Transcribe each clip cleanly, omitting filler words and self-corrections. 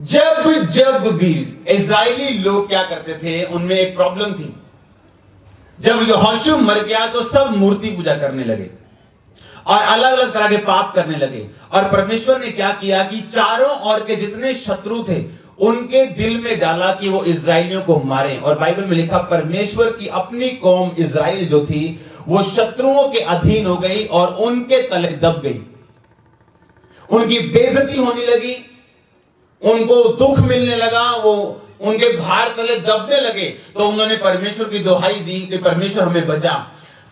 जब जब भी इजरायली लोग क्या करते थे, उनमें एक प्रॉब्लम थी। जब यहोशू मर गया तो सब मूर्ति पूजा करने लगे और अलग अलग तरह के पाप करने लगे। और परमेश्वर ने क्या किया कि चारों ओर के जितने शत्रु थे उनके दिल में डाला कि वो इजरायलियों को मारें। और बाइबल में लिखा, परमेश्वर की अपनी कौम इजराइल जो थी वो शत्रुओं के अधीन हो गई और उनके तले दब गई। उनकी बेइज्जती होने लगी, उनको दुख मिलने लगा, वो उनके भार तले दबने लगे। तो उन्होंने परमेश्वर की दुहाई दी कि परमेश्वर हमें बचा।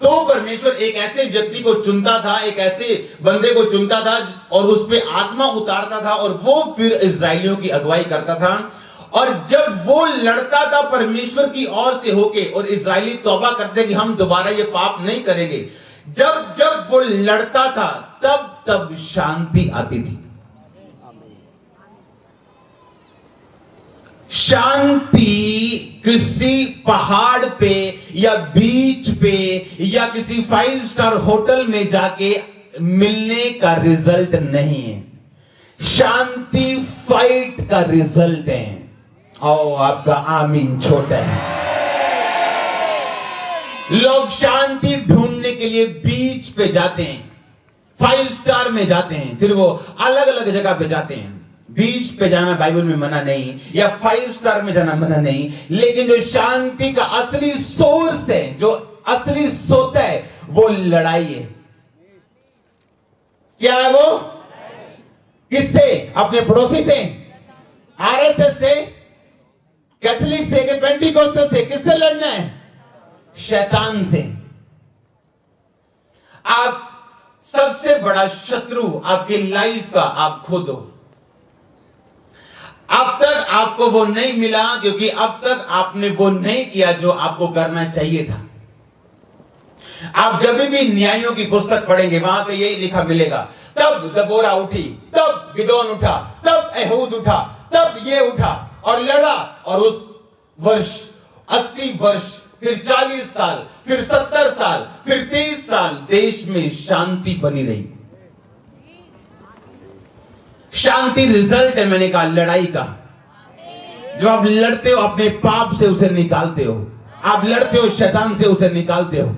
तो परमेश्वर एक ऐसे व्यक्ति को चुनता था, एक ऐसे बंदे को चुनता था और उस पे आत्मा उतारता था और वो फिर इजरायलियों की अगुवाई करता था। और जब वो लड़ता था परमेश्वर की ओर से होके और इजरायली तौबा करते कि हम दोबारा ये पाप नहीं करेंगे, जब जब वो लड़ता था तब तब शांति आती थी। शांति किसी पहाड़ पे या बीच पे या किसी 5 स्टार होटल में जाके मिलने का रिजल्ट नहीं है। शांति फाइट का रिजल्ट है। और आपका आमीन छोटा है। लोग शांति ढूंढने के लिए बीच पे जाते हैं, 5 स्टार में जाते हैं, फिर वो अलग अलग जगह पे जाते हैं। बीच पे जाना बाइबल में मना नहीं, या 5 स्टार में जाना मना नहीं, लेकिन जो शांति का असली सोर्स है, जो असली सोता है, वो लड़ाई है। क्या है वो? किससे? अपने पड़ोसी से, आरएसएस से, कैथोलिक से, कि पेंटिकोस्टल से? किससे लड़ना है? शैतान से। आप सबसे बड़ा शत्रु आपकी लाइफ का आप खुद हो। अब तक आपको वो नहीं मिला क्योंकि अब तक आपने वो नहीं किया जो आपको करना चाहिए था। आप जब भी न्यायों की पुस्तक पढ़ेंगे वहां पे यही लिखा मिलेगा, तब दबोरा उठी, तब गिदोन उठा, तब एहूद उठा, तब ये उठा और लड़ा। और उस वर्ष 80 वर्ष, फिर 40 साल, फिर 70 साल, फिर 30 साल देश में शांति बनी रही। शांति रिजल्ट है, मैंने कहा, लड़ाई का। जो आप लड़ते हो अपने पाप से उसे निकालते हो, आप लड़ते हो शैतान से उसे निकालते हो।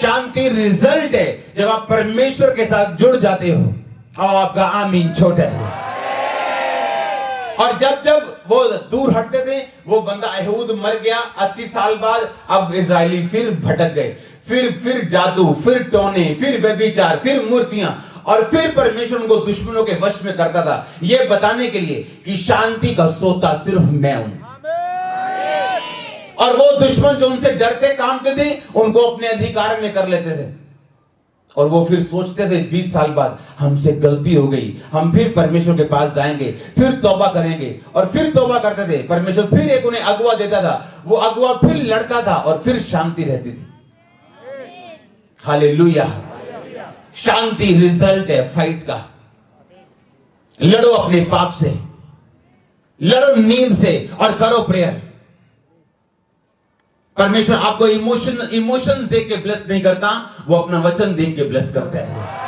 शांति रिजल्ट है जब आप परमेश्वर के साथ जुड़ जाते हो। और आपका आमीन छोटा है। और जब जब वो दूर हटते थे, वो बंदा एहूद मर गया 80 साल बाद, अब इजरायली फिर भटक गए, फिर जादू, फिर टोने, फिर व्यभिचार, फिर मूर्तियां, और फिर परमेश्वर उनको दुश्मनों के वश में करता था, यह बताने के लिए कि शांति का सोता सिर्फ मैं हूं। और वो दुश्मन जो उनसे डरते कामते थे, उनको अपने अधिकार में कर लेते थे। और वो फिर सोचते थे 20 साल बाद हमसे गलती हो गई, हम फिर परमेश्वर के पास जाएंगे, फिर तौबा करेंगे। और फिर तौबा करते थे, परमेश्वर फिर एक उन्हें अगुआ देता था, वो अगुआ फिर लड़ता था और फिर शांति रहती थी। हालेलुया। शांति रिजल्ट है फाइट का। लड़ो अपने पाप से, लड़ो नींद से और करो प्रेयर। परमेश्वर आपको इमोशंस देख के ब्लेस नहीं करता, वो अपना वचन देख के ब्लेस करता है।